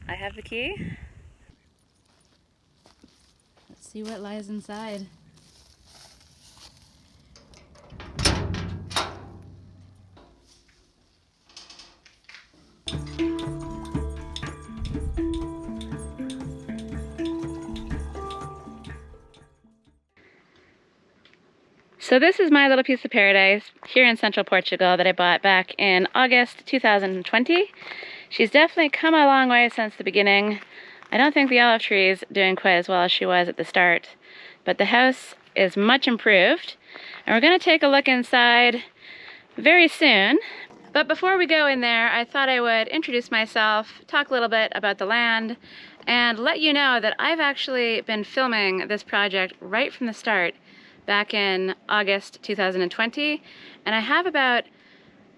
I have the key. Let's see what lies inside. So this is my little piece of paradise here in Central Portugal that I bought back in August 2020. She's definitely come a long way since the beginning. I don't think the olive tree is doing quite as well as she was at the start, but the house is much improved. And we're going to take a look inside very soon. But before we go in there, I thought I would introduce myself, talk a little bit about the land, and let you know that I've actually been filming this project right from the start back in August 2020, and I have about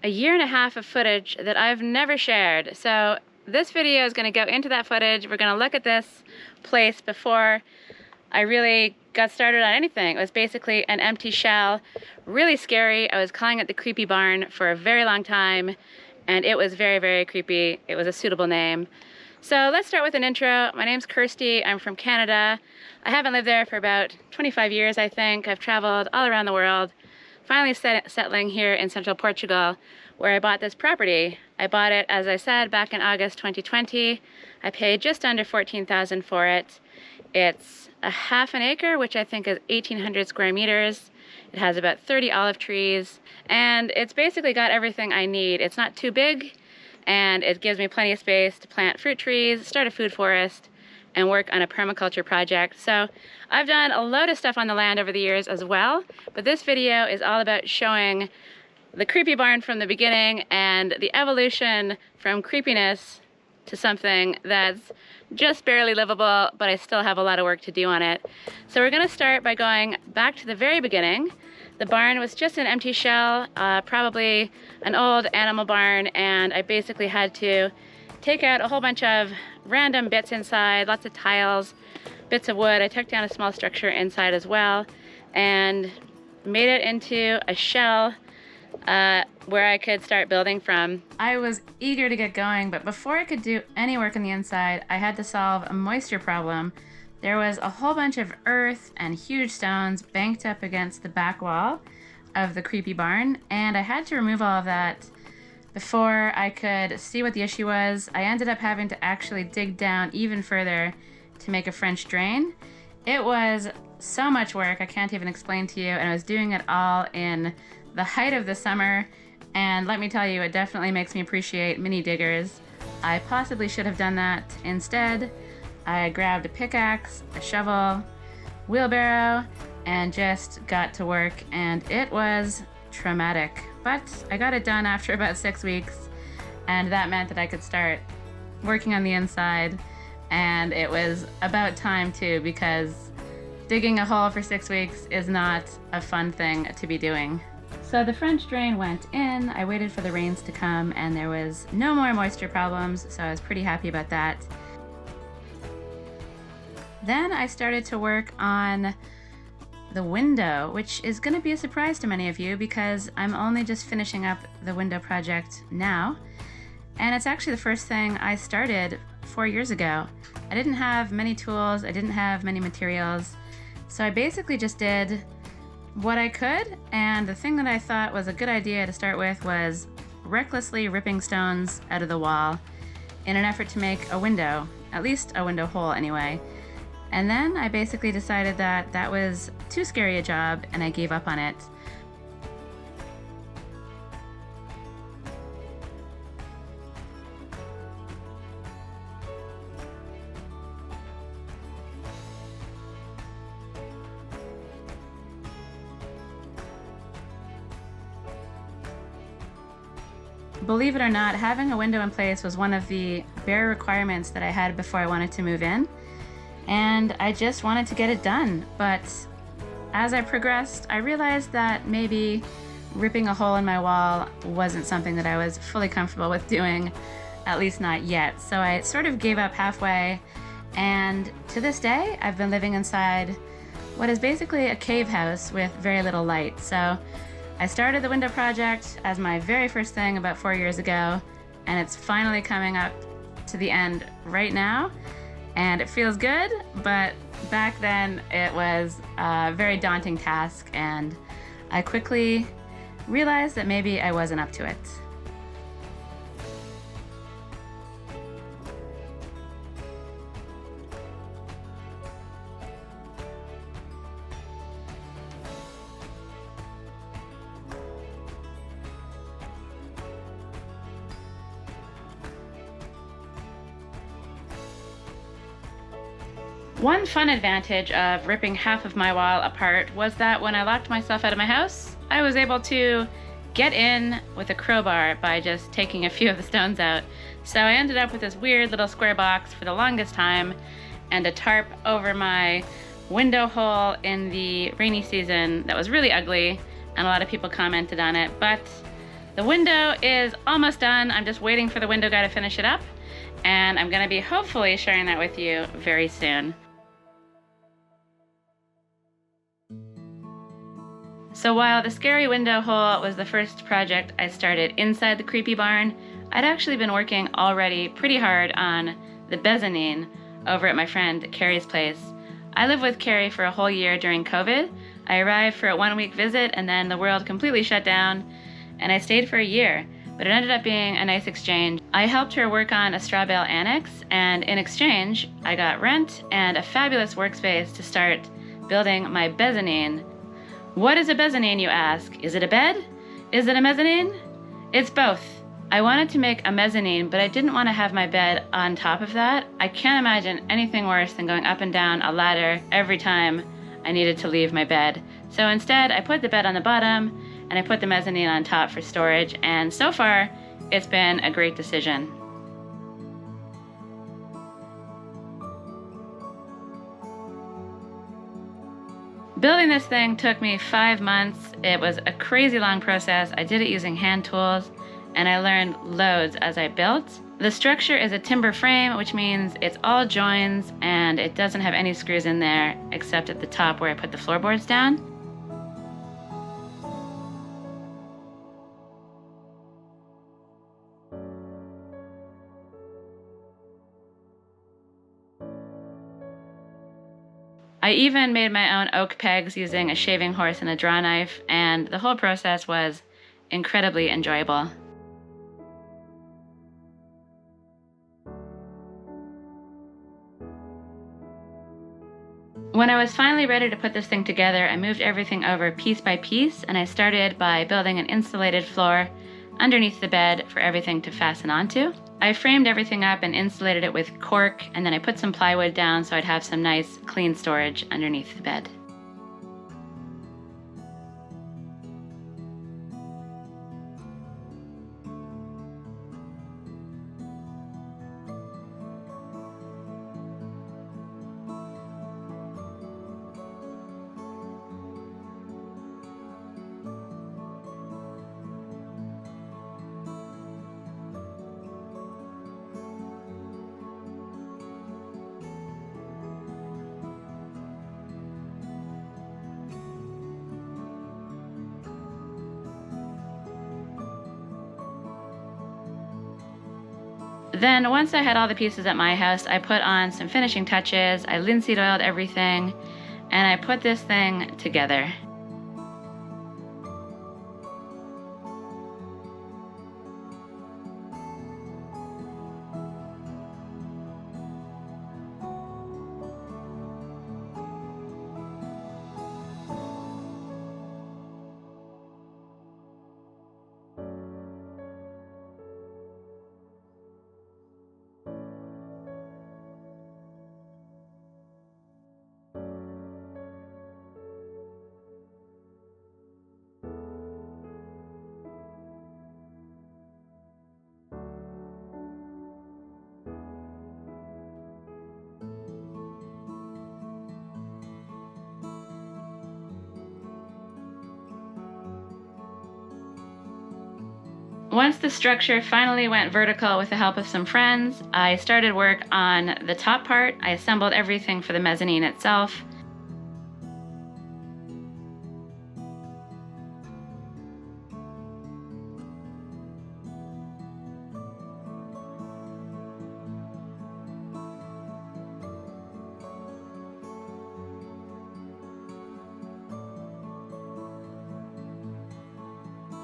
a year and a half of footage that I've never shared. So this video is going to go into that footage. We're going to look at this place before I really got started on anything. It was basically an empty shell, really scary. I was calling it the creepy barn for a very long time, and it was very, very creepy. It was a suitable name. So let's start with an intro. My name's Kirsty. I'm from Canada. I haven't lived there for about 25 years, I think. I've traveled all around the world, finally settling here in Central Portugal, where I bought this property. I bought it, as I said, back in August 2020. I paid just under $14,000 for it. It's a half an acre, which I think is 1,800 square meters. It has about 30 olive trees, and it's basically got everything I need. It's not too big, and it gives me plenty of space to plant fruit trees, start a food forest, and work on a permaculture project. So I've done a load of stuff on the land over the years as well, but this video is all about showing the creepy barn from the beginning and the evolution from creepiness to something that's just barely livable, but I still have a lot of work to do on it. So we're gonna start by going back to the very beginning. The barn was just an empty shell, probably an old animal barn, and I basically had to take out a whole bunch of random bits inside, lots of tiles, bits of wood. I took down a small structure inside as well and made it into a shell where I could start building from. I was eager to get going, but before I could do any work on the inside, I had to solve a moisture problem. There was a whole bunch of earth and huge stones banked up against the back wall of the creepy barn, and I had to remove all of that before I could see what the issue was. I ended up having to actually dig down even further to make a French drain. It was so much work, I can't even explain to you, and I was doing it all in the height of the summer, and let me tell you, it definitely makes me appreciate mini diggers. I possibly should have done that instead. I grabbed a pickaxe, a shovel, wheelbarrow, and just got to work, and it was traumatic. But I got it done after about 6 weeks, and that meant that I could start working on the inside, and it was about time too, because digging a hole for 6 weeks is not a fun thing to be doing. So the French drain went in, I waited for the rains to come, and there was no more moisture problems, so I was pretty happy about that. Then I started to work on the window, which is going to be a surprise to many of you because I'm only just finishing up the window project now. And it's actually the first thing I started 4 years ago. I didn't have many tools, I didn't have many materials, so I basically just did what I could, and the thing that I thought was a good idea to start with was recklessly ripping stones out of the wall in an effort to make a window, at least a window hole anyway. And then I basically decided that that was too scary a job, and I gave up on it. Believe it or not, having a window in place was one of the bare requirements that I had before I wanted to move in. And I just wanted to get it done. But as I progressed, I realized that maybe ripping a hole in my wall wasn't something that I was fully comfortable with doing, at least not yet. So I sort of gave up halfway. And to this day, I've been living inside what is basically a cave house with very little light. So I started the window project as my very first thing about 4 years ago, and it's finally coming up to the end right now, and it feels good, but back then it was a very daunting task, and I quickly realized that maybe I wasn't up to it. One fun advantage of ripping half of my wall apart was that when I locked myself out of my house, I was able to get in with a crowbar by just taking a few of the stones out. So I ended up with this weird little square box for the longest time and a tarp over my window hole in the rainy season that was really ugly, and a lot of people commented on it. But the window is almost done. I'm just waiting for the window guy to finish it up, and I'm gonna be hopefully sharing that with you very soon. So while the scary window hole was the first project I started inside the creepy barn, I'd actually been working already pretty hard on the bezine over at my friend Carrie's place. I lived with Carrie for a whole year during COVID. I arrived for a 1-week visit and then the world completely shut down, and I stayed for a year, but it ended up being a nice exchange. I helped her work on a straw bale annex, and in exchange, I got rent and a fabulous workspace to start building my bezine. What is a bezine, you ask? Is it a bed? Is it a mezzanine? It's both. I wanted to make a mezzanine, but I didn't want to have my bed on top of that. I can't imagine anything worse than going up and down a ladder every time I needed to leave my bed. So instead, I put the bed on the bottom and I put the mezzanine on top for storage, and so far, it's been a great decision. Building this thing took me 5 months. It was a crazy long process. I did it using hand tools, and I learned loads as I built. The structure is a timber frame, which means it's all joins and it doesn't have any screws in there except at the top where I put the floorboards down. I even made my own oak pegs using a shaving horse and a draw knife, and the whole process was incredibly enjoyable. When I was finally ready to put this thing together, I moved everything over piece by piece, and I started by building an insulated floor underneath the bed for everything to fasten onto. I framed everything up and insulated it with cork, and then I put some plywood down so I'd have some nice, clean storage underneath the bed. Then once I had all the pieces at my house, I put on some finishing touches, I linseed oiled everything, and I put this thing together. Once the structure finally went vertical with the help of some friends, I started work on the top part. I assembled everything for the mezzanine itself.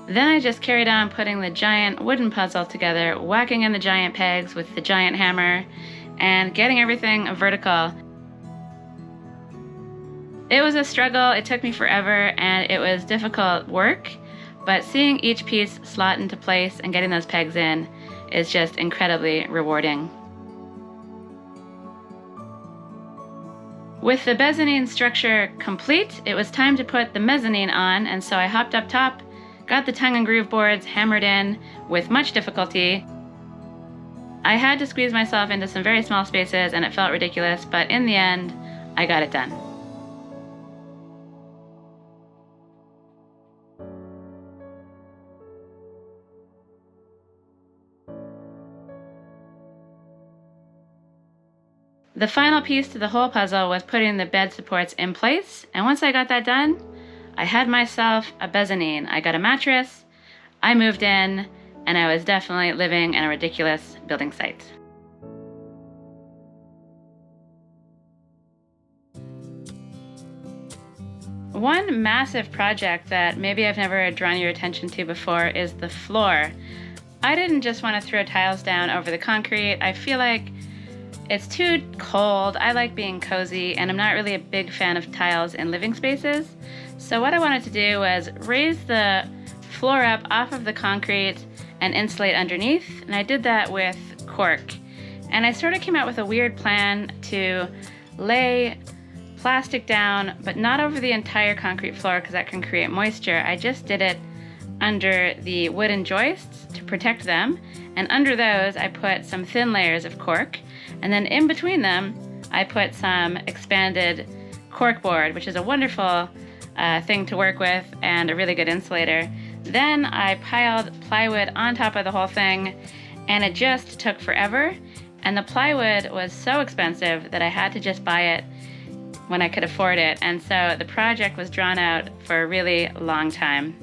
Then I just carried on putting the giant wooden puzzle together, whacking in the giant pegs with the giant hammer, and getting everything vertical. It was a struggle, it took me forever, and it was difficult work, but seeing each piece slot into place and getting those pegs in is just incredibly rewarding. With the bezine structure complete, it was time to put the mezzanine on, and so I hopped up top, got the tongue and groove boards hammered in with much difficulty. I had to squeeze myself into some very small spaces and it felt ridiculous, but in the end, I got it done. The final piece to the whole puzzle was putting the bed supports in place, and once I got that done, I had myself a bezine. I got a mattress, I moved in, and I was definitely living in a ridiculous building site. One massive project that maybe I've never drawn your attention to before is the floor. I didn't just want to throw tiles down over the concrete. I feel like it's too cold. I like being cozy, and I'm not really a big fan of tiles in living spaces. So what I wanted to do was raise the floor up off of the concrete and insulate underneath, and I did that with cork. And I sort of came out with a weird plan to lay plastic down, but not over the entire concrete floor because that can create moisture. I just did it under the wooden joists to protect them, and under those I put some thin layers of cork, and then in between them I put some expanded corkboard, which is a wonderful thing to work with and a really good insulator. Then I piled plywood on top of the whole thing, and it just took forever, and the plywood was so expensive that I had to just buy it when I could afford it, and so the project was drawn out for a really long time.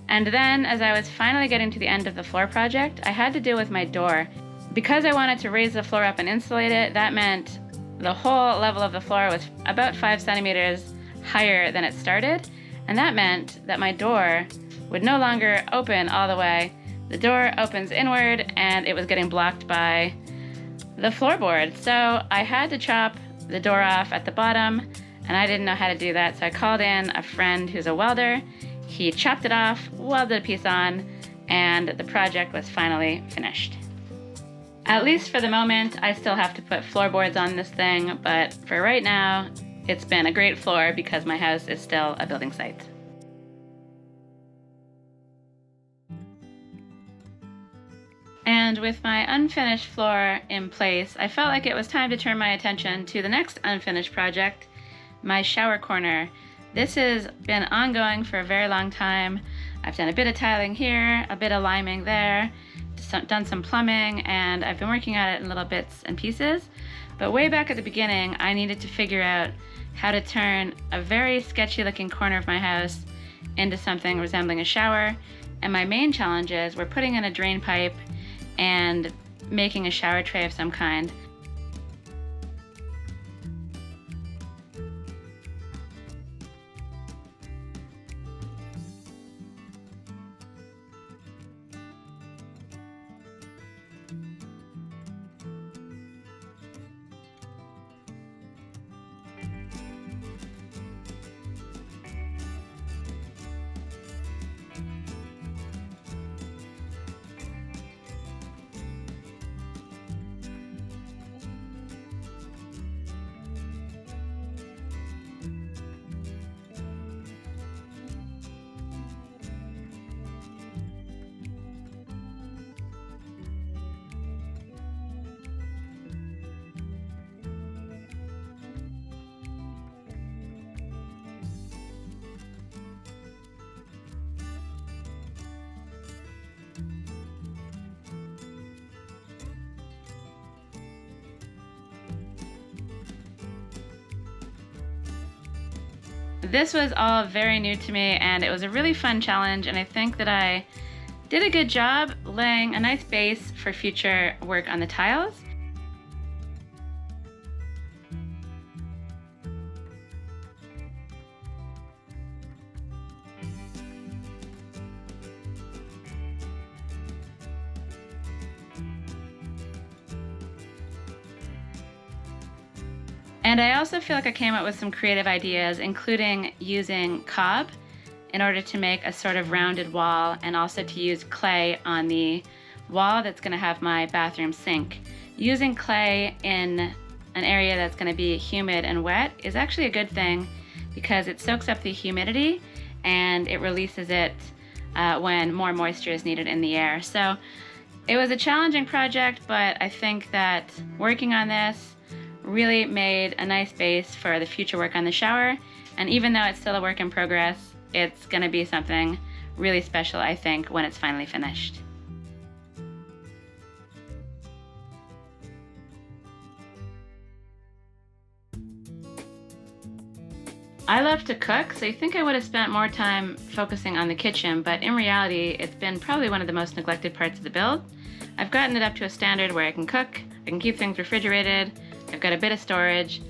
And then, as I was finally getting to the end of the floor project, I had to deal with my door. Because I wanted to raise the floor up and insulate it, that meant the whole level of the floor was about 5 centimeters higher than it started, and that meant that my door would no longer open all the way. The door opens inward, and it was getting blocked by the floorboard. So I had to chop the door off at the bottom, and I didn't know how to do that, so I called in a friend who's a welder. He chopped it off, welded a piece on, and the project was finally finished. At least for the moment, I still have to put floorboards on this thing, but for right now, it's been a great floor because my house is still a building site. And with my unfinished floor in place, I felt like it was time to turn my attention to the next unfinished project, my shower corner. This has been ongoing for a very long time. I've done a bit of tiling here, a bit of liming there, done some plumbing, and I've been working at it in little bits and pieces. But way back at the beginning, I needed to figure out how to turn a very sketchy looking corner of my house into something resembling a shower. And my main challenges were putting in a drain pipe and making a shower tray of some kind. This was all very new to me, and it was a really fun challenge, and I think that I did a good job laying a nice base for future work on the tiles. And I also feel like I came up with some creative ideas, including using cob in order to make a sort of rounded wall, and also to use clay on the wall that's going to have my bathroom sink. Using clay in an area that's going to be humid and wet is actually a good thing because it soaks up the humidity and it releases it when more moisture is needed in the air. So it was a challenging project, but I think that working on this really made a nice base for the future work on the shower. And even though it's still a work in progress, it's going to be something really special, I think, when it's finally finished. I love to cook, so you think I would have spent more time focusing on the kitchen, but in reality, it's been probably one of the most neglected parts of the build. I've gotten it up to a standard where I can cook, I can keep things refrigerated, I've got a bit of storage,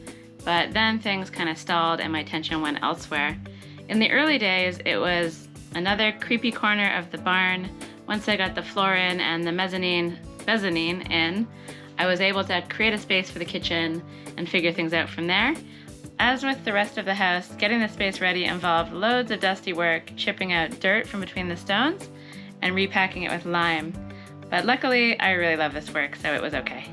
but then things kind of stalled and my attention went elsewhere. In the early days, it was another creepy corner of the barn. Once I got the floor in and the bezine in, I was able to create a space for the kitchen and figure things out from there. As with the rest of the house, getting the space ready involved loads of dusty work, chipping out dirt from between the stones and repacking it with lime. But luckily, I really love this work, so it was okay.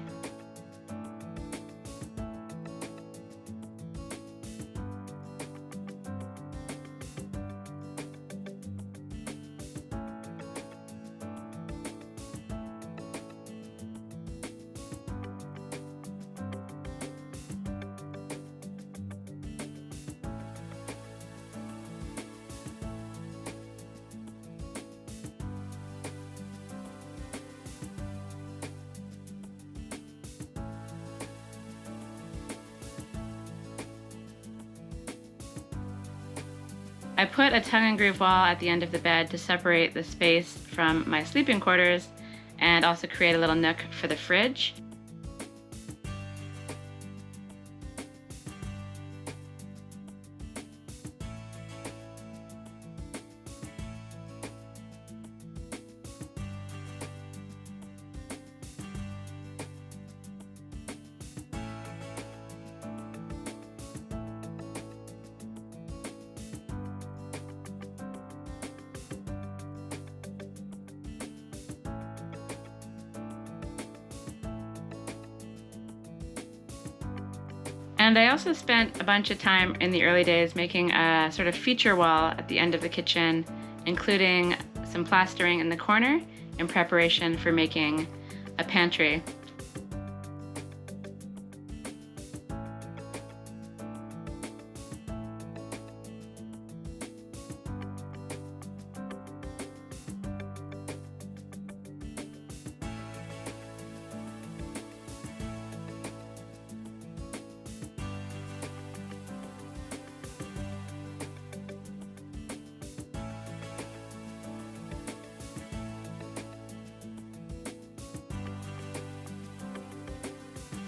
I put a tongue and groove wall at the end of the bed to separate the space from my sleeping quarters and also create a little nook for the fridge. And I also spent a bunch of time in the early days making a sort of feature wall at the end of the kitchen, including some plastering in the corner in preparation for making a pantry.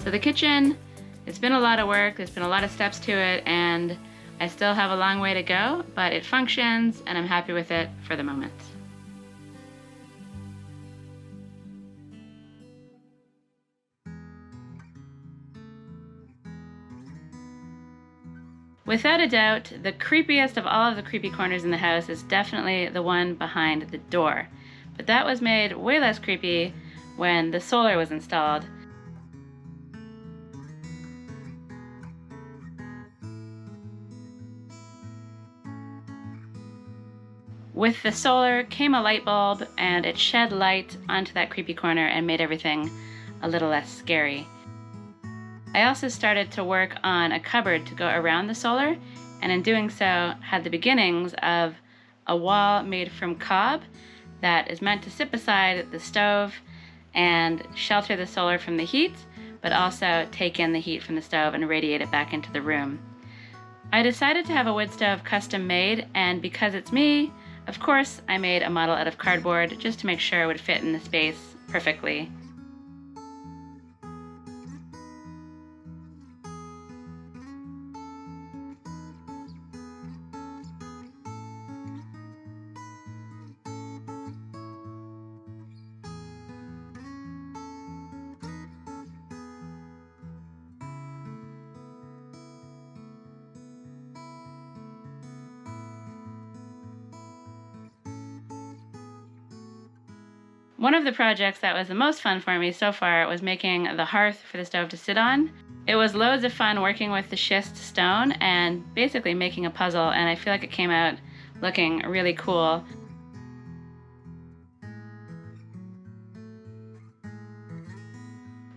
So the kitchen, it's been a lot of work, there's been a lot of steps to it, and I still have a long way to go, but it functions and I'm happy with it for the moment. Without a doubt, the creepiest of all of the creepy corners in the house is definitely the one behind the door. But that was made way less creepy when the solar was installed. With the solar came a light bulb, and it shed light onto that creepy corner and made everything a little less scary. I also started to work on a cupboard to go around the solar, and in doing so had the beginnings of a wall made from cob that is meant to sit beside the stove and shelter the solar from the heat, but also take in the heat from the stove and radiate it back into the room. I decided to have a wood stove custom made, and because it's me, of course I made a model out of cardboard just to make sure it would fit in the space perfectly. One of the projects that was the most fun for me so far was making the hearth for the stove to sit on. It was loads of fun working with the schist stone and basically making a puzzle, and I feel like it came out looking really cool.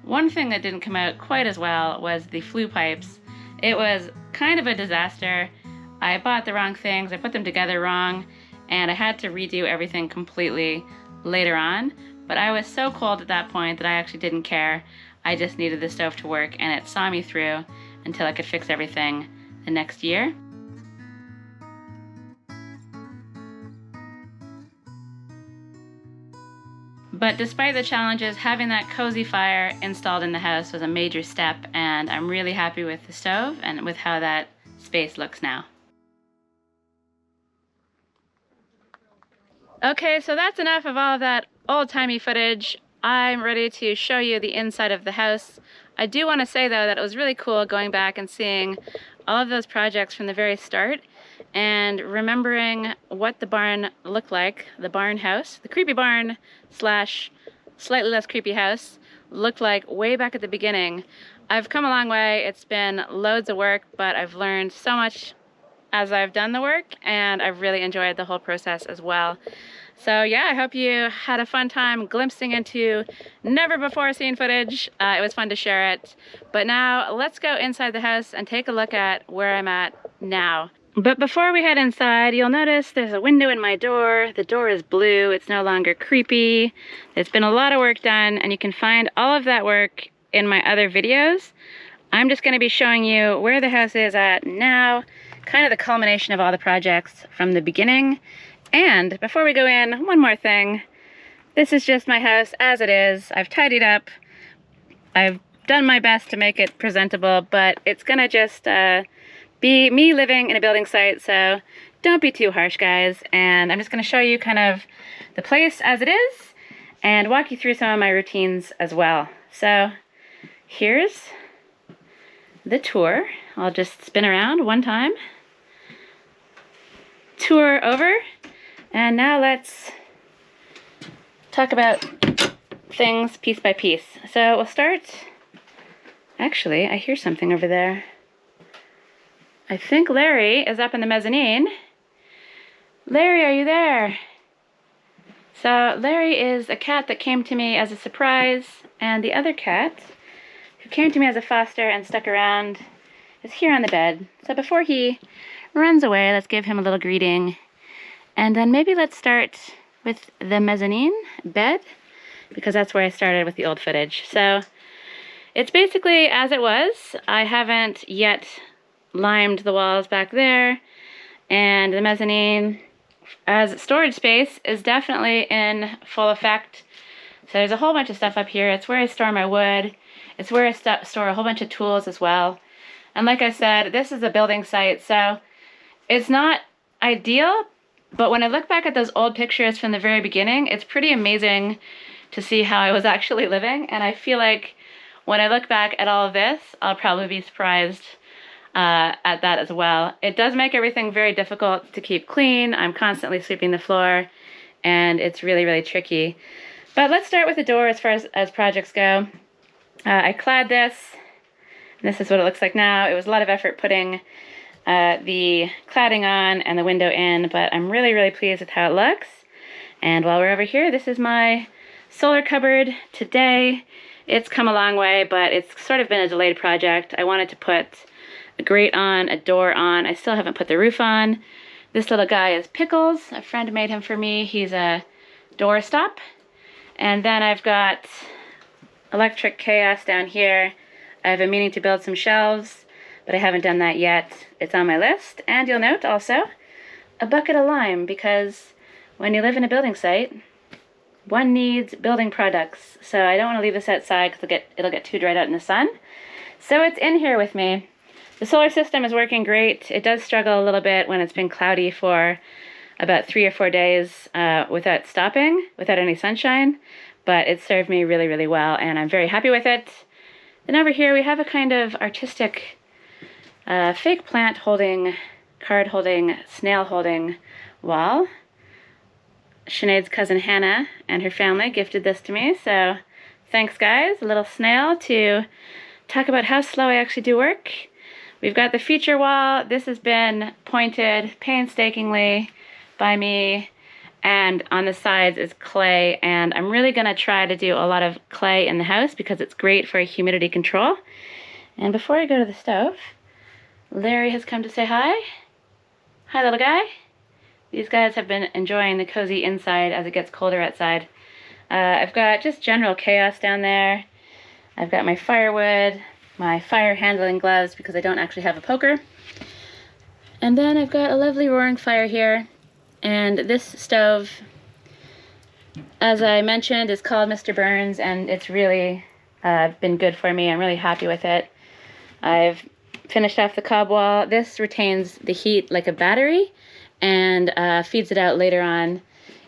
One thing that didn't come out quite as well was the flue pipes. It was kind of a disaster. I bought the wrong things, I put them together wrong, and I had to redo everything completely later on, but I was so cold at that point that I actually didn't care. I just needed the stove to work, and it saw me through until I could fix everything the next year. But despite the challenges, having that cozy fire installed in the house was a major step, and I'm really happy with the stove and with how that space looks now. Okay, so that's enough of all of that old-timey footage. I'm ready to show you the inside of the house. I do want to say though that it was really cool going back and seeing all of those projects from the very start and remembering what the barn looked like, the barn house, the creepy barn slash slightly less creepy house looked like way back at the beginning. I've come a long way. It's been loads of work, but I've learned so much as I've done the work, and I've really enjoyed the whole process as well. So yeah, I hope you had a fun time glimpsing into never before seen footage. It was fun to share it. But now let's go inside the house and take a look at where I'm at now. But before we head inside, you'll notice there's a window in my door. The door is blue. It's no longer creepy. There's been a lot of work done, and you can find all of that work in my other videos. I'm just going to be showing you where the house is at now, kind of the culmination of all the projects from the beginning. And before we go in, one more thing. This is just my house as it is. I've tidied up. I've done my best to make it presentable, but it's gonna just be me living in a building site, so don't be too harsh, guys. And I'm just gonna show you kind of the place as it is and walk you through some of my routines as well. So here's the tour. I'll just spin around one time. Tour over. And now let's talk about things piece by piece. So we'll start, actually, I hear something over there. I think Larry is up in the mezzanine. Larry, are you there? So Larry is a cat that came to me as a surprise, and the other cat, who came to me as a foster and stuck around, is here on the bed. So before he runs away, let's give him a little greeting. And then maybe let's start with the mezzanine bed, because that's where I started with the old footage. So it's basically as it was. I haven't yet limed the walls back there, and the mezzanine as storage space is definitely in full effect. So there's a whole bunch of stuff up here. It's where I store my wood. It's where I store a whole bunch of tools as well. And like I said, this is a building site, so it's not ideal, but when I look back at those old pictures from the very beginning, it's pretty amazing to see how I was actually living. And I feel like when I look back at all of this, I'll probably be surprised at that as well. It does make everything very difficult to keep clean. I'm constantly sweeping the floor, and it's really, really tricky. But let's start with the door as far as projects go. I clad this. This is what it looks like now. It was a lot of effort putting the cladding on and the window in, but I'm really, really pleased with how it looks. And while we're over here, this is my solar cupboard today. It's come a long way, but it's sort of been a delayed project. I wanted to put a grate on, a door on. I still haven't put the roof on. This little guy is Pickles. A friend made him for me. He's a door stop. And then I've got electric chaos down here. I've been meaning to build some shelves, but I haven't done that yet. It's on my list. And you'll note also a bucket of lime, because when you live in a building site, one needs building products. So I don't want to leave this outside because it'll get too dried out in the sun. So it's in here with me. The solar system is working great. It does struggle a little bit when it's been cloudy for about 3 or 4 days without stopping, without any sunshine, but it served me really, really well, and I'm very happy with it. Then over here we have a kind of artistic fake plant holding, card holding, snail holding wall. Sinead's cousin Hannah and her family gifted this to me, so thanks guys. A little snail to talk about how slow I actually do work. We've got the feature wall. This has been pointed painstakingly by me, and on the sides is clay, and I'm really going to try to do a lot of clay in the house because it's great for humidity control. And before I go to the stove, Larry has come to say hi. Hi, little guy. These guys have been enjoying the cozy inside as it gets colder outside. I've got just general chaos down there. I've got my firewood, my fire handling gloves because I don't actually have a poker. And then I've got a lovely roaring fire here. And this stove, as I mentioned, is called Mr. Burns, and it's really been good for me. I'm really happy with it. I've finished off the cob wall. This retains the heat like a battery and feeds it out later on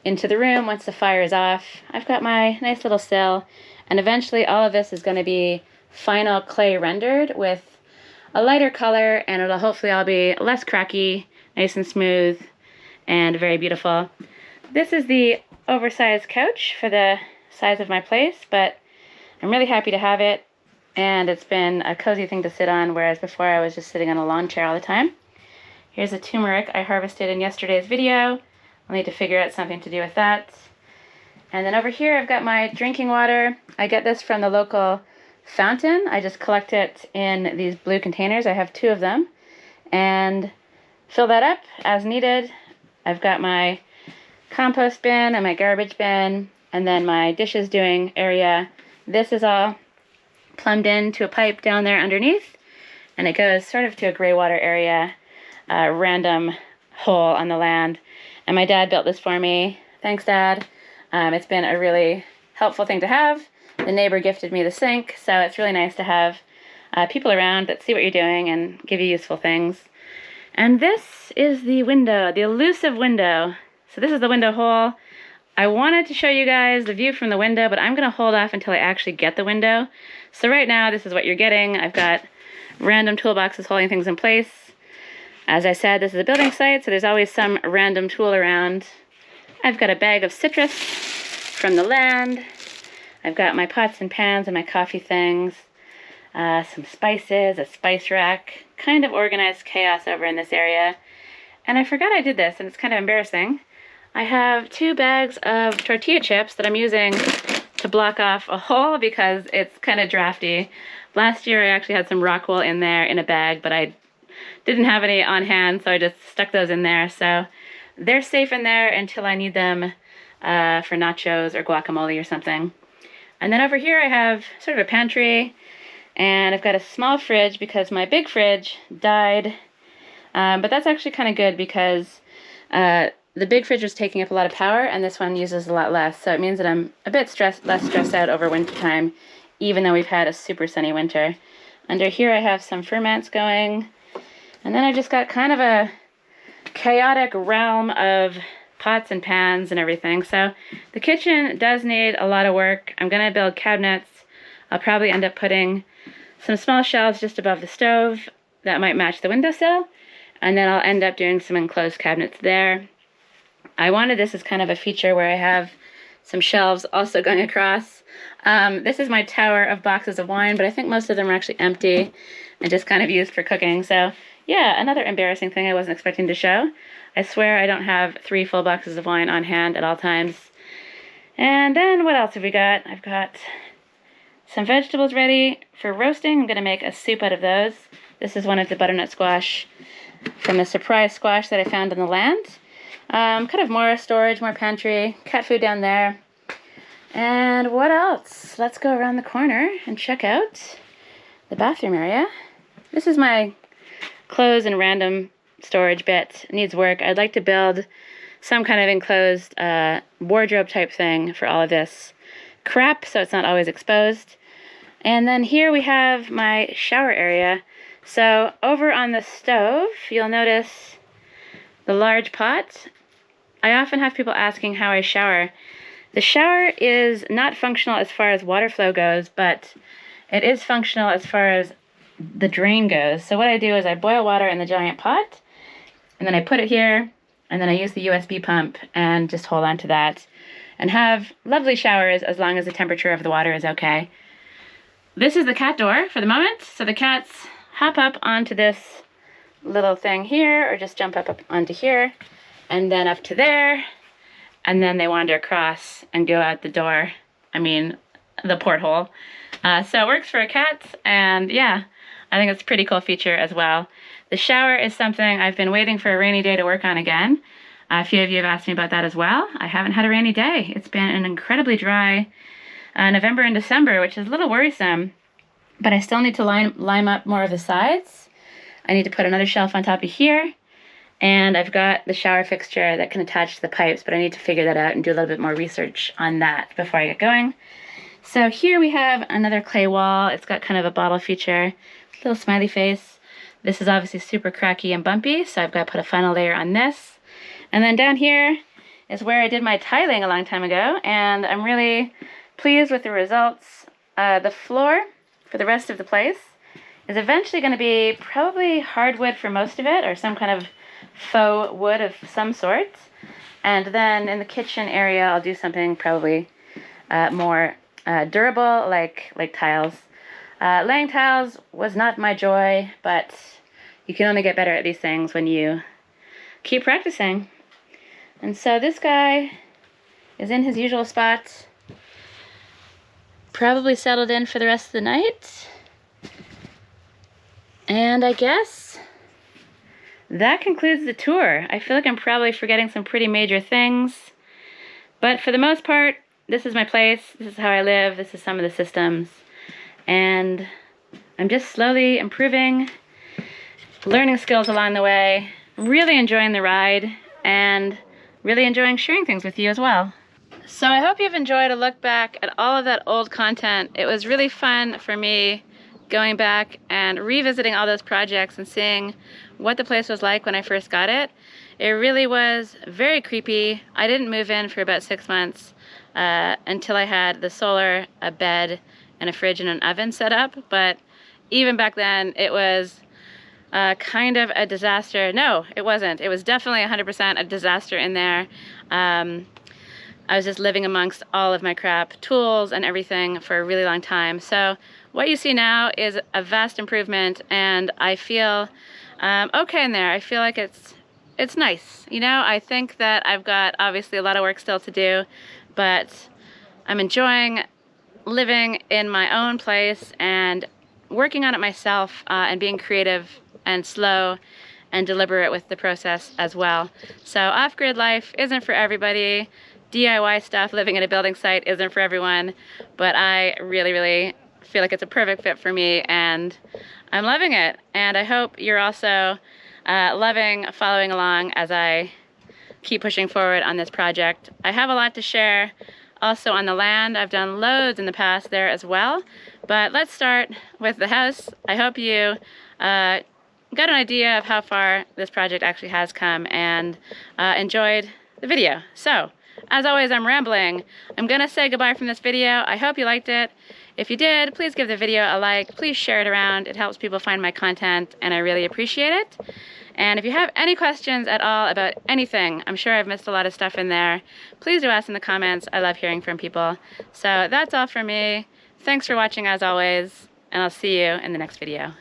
into the room once the fire is off. I've got my nice little sill, and eventually all of this is going to be final clay rendered with a lighter color, and it'll hopefully all be less cracky, nice and smooth, and very beautiful. This is the oversized couch for the size of my place, but I'm really happy to have it, and it's been a cozy thing to sit on, whereas before I was just sitting on a lawn chair all the time. Here's a turmeric I harvested in yesterday's video. I'll need to figure out something to do with that. And then over here I've got my drinking water. I get this from the local fountain. I just collect it in these blue containers. I have 2 of them, and fill that up as needed. I've got my compost bin and my garbage bin, and then my dishes doing area. This is all plumbed into a pipe down there underneath, and it goes sort of to a gray water area, random hole on the land. And my dad built this for me. Thanks, Dad. It's been a really helpful thing to have. The neighbor gifted me the sink, so it's really nice to have people around that see what you're doing and give you useful things. And this is the window, the elusive window. So this is the window hole. I wanted to show you guys the view from the window, but I'm going to hold off until I actually get the window. So right now, this is what you're getting. I've got random toolboxes holding things in place. As I said, this is a building site, so there's always some random tool around. I've got a bag of citrus from the land. I've got my pots and pans and my coffee things. Some spices, a spice rack, kind of organized chaos over in this area. And I forgot I did this, and it's kind of embarrassing. I have 2 bags of tortilla chips that I'm using to block off a hole because it's kind of drafty. Last year I actually had some rock wool in there in a bag, but I didn't have any on hand, so I just stuck those in there. So they're safe in there until I need them for nachos or guacamole or something. And then over here I have sort of a pantry, and I've got a small fridge because my big fridge died. But that's actually kind of good because the big fridge was taking up a lot of power, and this one uses a lot less. So it means that I'm a bit less stressed out over winter time, even though we've had a super sunny winter. Under here I have some ferments going, and then I've just got kind of a chaotic realm of pots and pans and everything. So the kitchen does need a lot of work. I'm going to build cabinets. I'll probably end up putting some small shelves just above the stove that might match the windowsill, and then I'll end up doing some enclosed cabinets there. I wanted this as kind of a feature where I have some shelves also going across. This is my tower of boxes of wine, but I think most of them are actually empty and just kind of used for cooking. So yeah, another embarrassing thing I wasn't expecting to show. I swear I don't have 3 full boxes of wine on hand at all times. And then what else have we got? I've got some vegetables ready for roasting. I'm going to make a soup out of those. This is one of the butternut squash from the surprise squash that I found on the land. Kind of more storage, more pantry, cat food down there. And what else? Let's go around the corner and check out the bathroom area. This is my clothes and random storage bit. It needs work. I'd like to build some kind of enclosed wardrobe type thing for all of this crap so it's not always exposed. And then here we have my shower area. So over on the stove, you'll notice the large pot. I often have people asking how I shower. The shower is not functional as far as water flow goes, but it is functional as far as the drain goes. So what I do is I boil water in the giant pot, and then I put it here, and then I use the USB pump and just hold on to that and have lovely showers as long as the temperature of the water is okay. This is the cat door for the moment. So the cats hop up onto this little thing here, or just jump up onto here, and then up to there, and then they wander across and go out the door. I mean, the porthole. So it works for a cat, and yeah, I think it's a pretty cool feature as well. The shower is something I've been waiting for a rainy day to work on again. A few of you have asked me about that as well. I haven't had a rainy day. It's been an incredibly dry November and December, which is a little worrisome, but I still need to lime up more of the sides. I need to put another shelf on top of here, and I've got the shower fixture that can attach to the pipes, but I need to figure that out and do a little bit more research on that before I get going. So here we have another clay wall. It's got kind of a bottle feature, little smiley face. This is obviously super cracky and bumpy, so I've got to put a final layer on this. And then down here is where I did my tiling a long time ago, and I'm really pleased with the results. The floor for the rest of the place is eventually going to be probably hardwood for most of it, or some kind of faux wood of some sort. And then in the kitchen area, I'll do something probably more durable, like tiles. Laying tiles was not my joy, but you can only get better at these things when you keep practicing. And so this guy is in his usual spot, probably settled in for the rest of the night. And I guess that concludes the tour. I feel like I'm probably forgetting some pretty major things, but for the most part, this is my place, this is how I live, this is some of the systems, and I'm just slowly improving, learning skills along the way, really enjoying the ride, and really enjoying sharing things with you as well. So I hope you've enjoyed a look back at all of that old content. It was really fun for me going back and revisiting all those projects and seeing what the place was like when I first got it. It really was very creepy. I didn't move in for about 6 months until I had the solar, a bed, and a fridge and an oven set up. But even back then, it was kind of a disaster. No, it wasn't. It was definitely 100% a disaster in there. I was just living amongst all of my crap, tools and everything for a really long time. So what you see now is a vast improvement, and I feel okay in there. I feel like it's nice. You know, I think that I've got obviously a lot of work still to do, but I'm enjoying living in my own place and working on it myself, and being creative and slow and deliberate with the process as well. So off-grid life isn't for everybody. DIY stuff, living in a building site, isn't for everyone, but I really, really feel like it's a perfect fit for me, and I'm loving it. And I hope you're also loving following along as I keep pushing forward on this project. I have a lot to share also on the land. I've done loads in the past there as well, but let's start with the house. I hope you got an idea of how far this project actually has come and enjoyed the video. So, as always, I'm rambling. I'm gonna say goodbye from this video. I hope you liked it. If you did, please give the video a like. Please share it around. It helps people find my content, and I really appreciate it. And if you have any questions at all about anything, I'm sure I've missed a lot of stuff in there, please do ask in the comments. I love hearing from people. So that's all for me. Thanks for watching as always, and I'll see you in the next video.